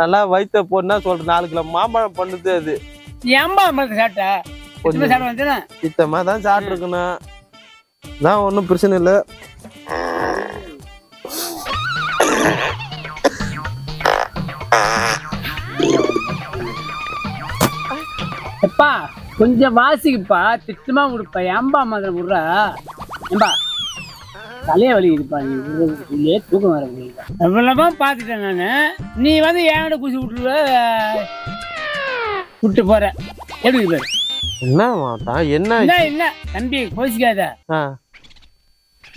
நல்லா வயிற்ற போனா சொல்றேன் 4 கிலோ மாம்பழம் பண்ணுது அது. ஏம்பா சாப்பிட்டா இத்தமா தான் சாப்பிட்டுருக்கணும். தான் ஒன்றும் பிரச்சனை இல்லை. எப்பா கொஞ்சம் வாசிக்குப்பா, திட்டமா விடுப்பா. ஏம்பா மாதிரி விடுறா ஏம்பா, தலைய வலி இருப்பா. நீ தூக்கம் வர முடியல. எவ்வளவா பார்த்துட்டேன் நான். நீ வந்து ஏன்ட குசி விட்டு போற எப்படி பாரு. என்ன மாட்டா என்ன என்ன தம்பி கோசிக்காத.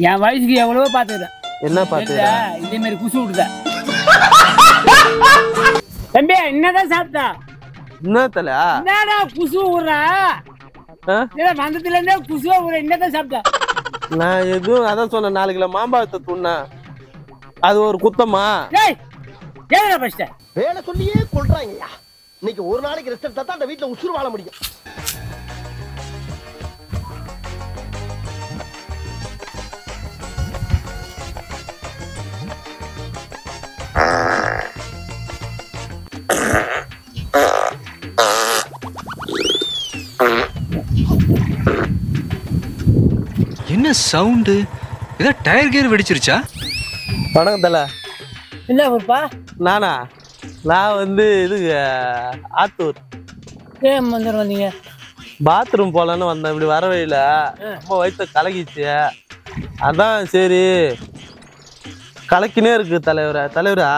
என் வயசுக்கு எவ்வளவோ பார்த்துக்கிறேன். என்ன பார்த்துக்க இதே மாதிரி குசு விட்டுத தம்பி. என்னதான் சாப்பிட்டா என்ன தல என்னடா குசு விடுறா? வந்ததுல இருந்தே குசுவா விடுற. என்னதான் சாப்பிட்டா? நான் எதுவும் அதான் சொன்னேன் 4 கிலோ மாம்பழத்தை துண்ணா. அது ஒரு குத்தமா? வேலை சொல்லியே கொள்றாங்கய்யா. இன்னைக்கு ஒரு நாளைக்கு ரெஸ்ட் எடுத்தா தான் அந்த வீட்டுல உசுறு வாழ முடியும். என்ன சவுண்டு? ஏதோ டயர் கியர் வெடிச்சிருச்சா? வணக்கம் தல. என்ன ஊர்ப்பா? நானா? நான் வந்து இது ஆத்தூர். ஏன் வந்துட்டு வந்தீங்க? பாத்ரூம் போலன்னு வந்தேன். இப்படி வர வழியில ரொம்ப வயிற்ற கலக்கிச்சு. அதான் சரி கலக்கினே இருக்கு தலைவரா.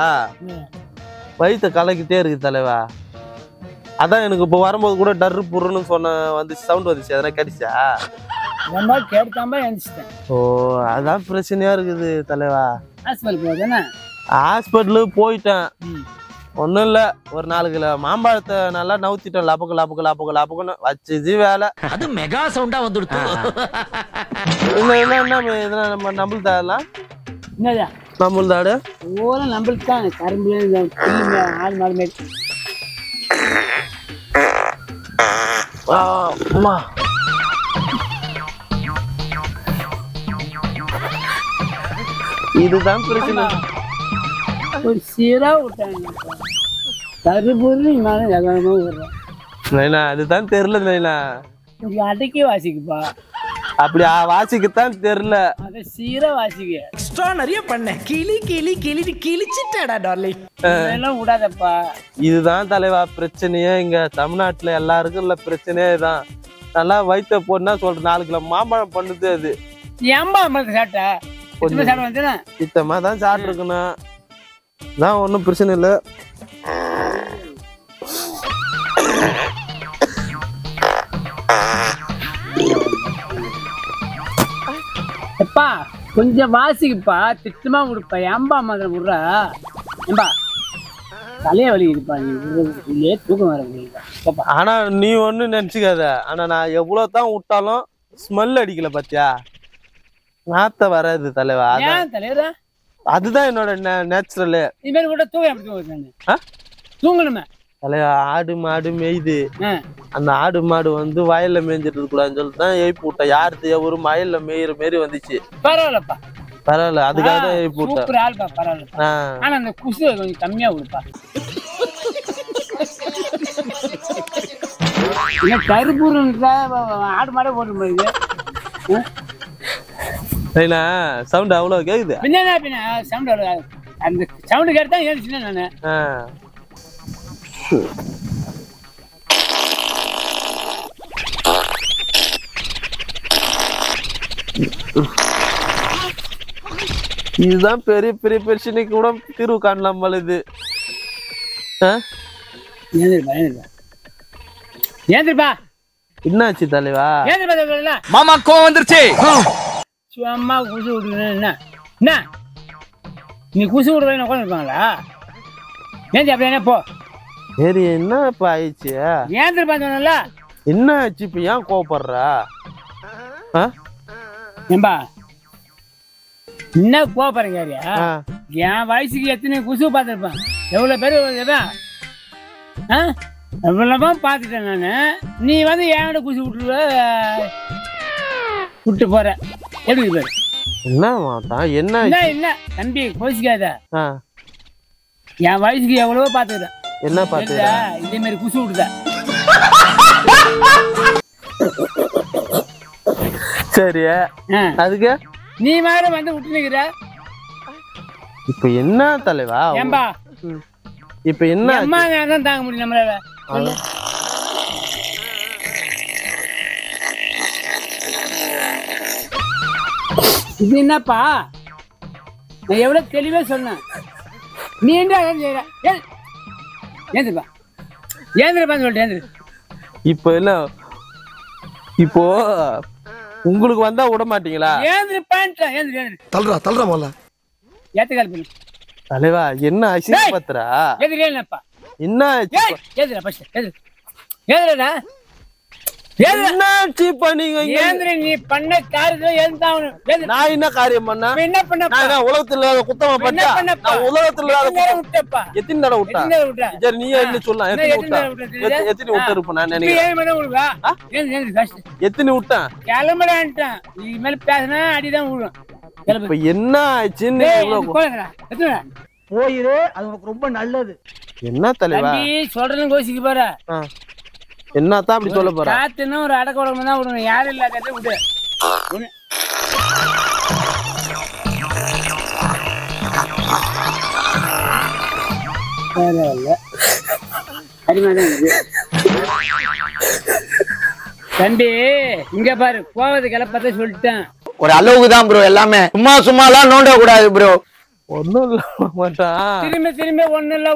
வயிற்ற கலக்கிட்டே இருக்கு தலைவா. அதான் எனக்கு இப்போ வரும்போது கூட டர்ரு புருன்னு வந்துச்சு, சவுண்ட் வந்துச்சு. அதெல்லாம் கிடைச்சா? ஓ அதான் பிரச்சனையா இருக்குது தலைவா. ஹாஸ்பிட்டலுக்கு போயிட்டேன். ஒன்றும் இல்லை, ஒரு 4 கிலோ மாம்பழத்தை நல்லா நவுத்திட்டேன். லாப்புக்குன்னு வச்சுது வேலை. அது மெகா சவுண்டா வந்துடுச்சு. என்ன நம்ம நம்புதாடலாம் நம்புதாடு ஓலாம் நம்பளுக்கு தான் கரும்பு ஆடு மாடு மாரி. அம்மா இதுதான் பிரச்சனை. ஒரு சீரா விட்டாங்க கருபுரு நைனா. அதுதான் தெரியல நைனா. அடக்கி வாசிக்குப்பா. அப்படி வாசிக்கத்தான் தெரியல. அத சீரா வாசிக்க எக்ஸ்ட்ரா நிறைய பண்ண கிழிச்சிட்டடா டார்லிங். இதெல்லாம் விடாதப்பா. இதுதான் தலைவா பிரச்சனையே. இங்க தமிழ்நாட்டுல எல்லாருக்கும் இல்ல பிரச்சனையே இதுதான். நல்லா வயிற்ற போனா சொல்றேன் 4 கிலோ மாம்பழம் பண்ணுது அது. ஏம்பா சாப்பிட்டா இத்தமா தான் சாப்பிட்டுருக்கணும். தான் ஒன்றும் பிரச்சனை இல்லை. எப்பா கொஞ்சம் வாசிக்குப்பா, திட்டமா விடுப்பா. ஏம்பா மாதிரி விடுறா ஏம்பா, தலைய வலி இருப்பா. நீ தூக்கம் வர முடியல. ஆனா நீ ஒண்ணு நினைச்சுக்காத. ஆனா நான் எவ்வளவு தான் விட்டாலும் ஸ்மெல் அடிக்கல பாத்தியா? நாத்த வராது தலைவா. தலைவரா அதுதான் என்னோட நேச்சுரல். இதுமாரி கூட தூங்கணுமே தலைவா. ஆடு மாடு மேய்து. அந்த ஆடு மாடு வந்து வயல்ல மேய்ஞ்சிட்டு இருக்கக்கூடாதுன்னு சொல்லிட்டு தான் எழுப்பி விட்டேன். யாருக்கு ஒரு வயல்ல மேய்கிற மாரி வந்துச்சு. பரவாயில்லப்பா பரவாயில்ல, அதுக்காக தான் எழுப்பி விட்டேன். பரவாயில்ல. ஆனா அந்த குசு கொஞ்சம் கம்மியா விடுப்பா. கருப்பூர் ஆடு மாடே போட்டு போயிடுது. சவுண்ட் அவ்வளவு கேக்குது. சவுண்ட் அந்த சவுண்ட் கேட்டா ஏன் நானு. இதுதான் பெரிய பெரிய பிரச்சனைக்கு கூட தீர்வு காணலாம் இது. என்னாச்சு தலைவா? மாமா கோவம் வந்துருச்சு. சும்மா குசு விடுறேன். என்ன நீ குசு விடுவேன் உட்காந்துருப்பாங்களா? ஏன் அப்படியே போ. சரி என்னப்பா ஆயிடுச்சு? ஏன் சொன்னல என்ன ஆச்சு? இப்ப ஏன் கோவப்படுறா? ஏம்பா என்ன கோவப்படுறீங்க? என் வயசுக்கு எத்தனை குசு பார்த்துருப்பேன். எவ்வளவு பேர் எவ்வளவா பார்த்துட்டேன் நானு. நீ வந்து ஏன்ட குசு விட்டு போற எப்படி பாரு. என்ன மாட்டா? என்ன என்ன தம்பி கோசிக்காத. என் வயசுக்கு எவ்வளவோ பாத்துக்கிறேன். என்ன பாத்துக்கிற? இதே மாதிரி குசு விட்டுத. சரி அதுக்கு நீ வேற வந்து விட்டு நிக்கிற. இப்ப என்ன தலைவா? ஏம்பா இப்ப என்ன? அம்மா தான் தாங்க முடியும் நம்மளால. இது என்னப்பா? நான் எவ்வளவு தெளிவா சொன்னேன். நீ என்ன ஏந்திரப்பா ஏந்திரப்பான்னு சொல்லிட்டு ஏந்திரு. இப்ப என்ன இப்போ உங்களுக்கு வந்தா விட மாட்டீங்களா? ஏந்திரப்பான்ட்டா ஏந்திரு ஏந்திரு. தள்ளுறா முதல்ல. ஏத்துக்கால் பண்ணு. தலைவா என்ன ஆச்சு பத்திரா? எதிரே என்னப்பா? என்ன ஆச்சு? ஏந்திரா ஃபர்ஸ்ட் ஏந்திரு. ஏந்திரடா. என்ன ஆச்சு பண்ணீங்க? ஏந்திர நீ பண்ண காரியத்துல ஏந்தாவணும். நான் என்ன காரியம் பண்ணா? என்ன பண்ணப்பா? நான் உலகத்துல குத்தமா பண்ணா? நான் உலகத்துல விட்டப்பா. எத்தனை தடவை விட்டா? சரி நீயே என்ன சொல்லலாம்? எத்தனை விட்டு இருப்ப நான் நினைக்கிறேன். எத்தனை விட்டேன்? கிளம்புறான்ட்டான். நீ மேல பேசினா அடிதான் விழும். இப்ப என்ன ஆச்சுன்னு போயிரு, அது உனக்கு ரொம்ப நல்லது. என்ன தலைவா சொல்றதும் கோசிக்கு போற? என்னத்தான் அப்படி சொல்ல போற? காத்துன்னு ஒரு அடக்க உடம்பு தான் விடணும். யாரும் இல்லாத விடு. தம்பி இங்க பாரு, கோவத்தை கிளப்பத சொல்லிட்டேன். ஒரு அளவுக்கு தான் ப்ரோ எல்லாமே. சும்மா எல்லாம் நோண்ட கூடாது ப்ரோ. ஒண்ணும் இல்ல மாட்டான். திரும்ப ஒண்ணு இல்ல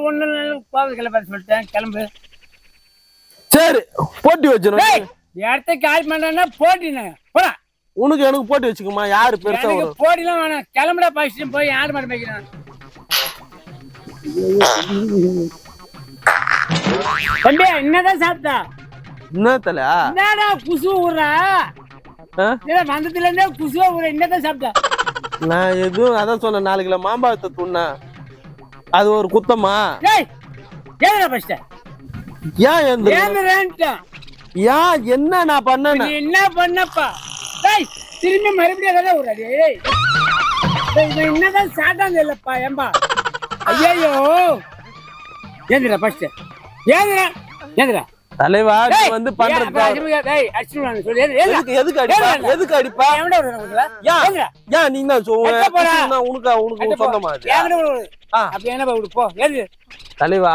கோவத்தை கிளப்பத சொல்லிட்டேன். கிளம்பு. சரி போட்டி வச்சிடும். இடத்த கால் பண்ணா போட்டின போடா. உனக்கு எனக்கு போட்டி வச்சுக்குமா? யாரு பெருசா போட்டிலாம் வேணாம். கிளம்புடா பாய்ச்சிட்டு போய் ஆடு மாடு மேய்க்கிறான். தம்பி என்னதான் சாப்பிட்டா? என்ன தல? என்னடா குசு ஊர்றா? வந்ததுல இருந்தே குசுவா ஊற. என்னதான் சாப்பிட்டா? நான் எதுவும் அதான் சொன்னேன், 4 கிலோ மாம்பழத்தை துண்ண. அது ஒரு குத்தமா? ஏன் ஃபர்ஸ்ட் ஏன் ஏன் என்ன நான் பண்ண? என்ன பண்ணப்பா? திரும்பி மறுபடியும் அதான் விடுறாரு. என்னதான் சாட்டாங்க இல்லப்பா. ஏம்பா ஐயோ ஏந்திரா ஃபர்ஸ்ட். ஏந்திரா தலைவா வந்து பண்றது எதுக்கு அடிப்பா? ஏன் நீ தான் உனக்கு சொந்தமா? தலைவா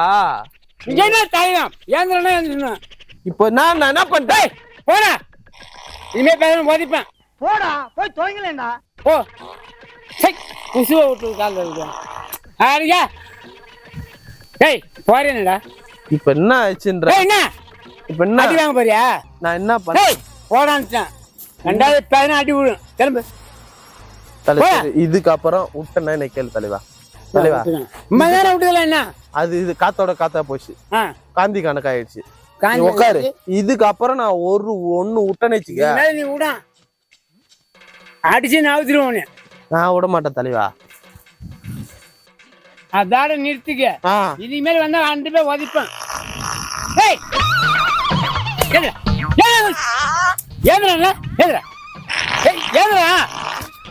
என்ன தைலம்? ஏந்திரா இப்போ நான் என்ன பண்றேன்? போடா. இனிமே பேச மதிப்பேன். போடா போய் துவங்கலேண்டா. போ. குசுவ விட்டு கால் வருது. ஆரியா டேய் போறேனடா. இப்போ என்ன ஆச்சுன்ற? என்ன இப்போ என்ன அடி வாங்க போறியா? நான் என்ன பண்ணேன்? போடான்ட்டான். ரெண்டாவது பேனா அடி விடும். கிளம்பு. இதுக்கு அப்புறம் விட்டனா என்ன கேளு தலைவா. தலைவா மகன விட்டல என்ன? அது இது காத்தா போச்சு. காந்தி கணக்காயிடுச்சு. உட்காரு. இதுக்கு அப்புறம் நான் ஒண்ணு விட்டனே வச்சுக்க. நீ விடா அடிச்சு நவுத்திடுவோம். நான் விட மாட்டேன் தலைவா. அதோட நிறுத்திக்க. இனிமேல் வந்தா 2 பேர் உதைப்பேன்.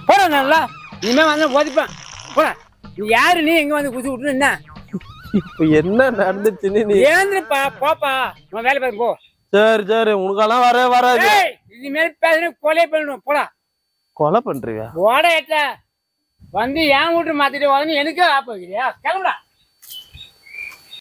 போற நல்லா. இனிமே வந்தா உதைப்பேன். போற. நீ யாரு? நீ எங்க வந்து குசி விட்டு என்ன? இப்ப என்ன நடந்துச்சுன்னு நீ ஏந்திரப்பா. போப்பா உன் வேலை பாரு. போ. சரி உனக்கெல்லாம் வராது. இனிமேல் பேச கொலை பண்ணணும். போடா. கொலை பண்றியா? ஓட ஏட்ட வந்து ஏன் வீட்டு மாத்திட்டு வந்து எனக்கே ஆப்ப வைக்கிறியா? கிளம்புடா.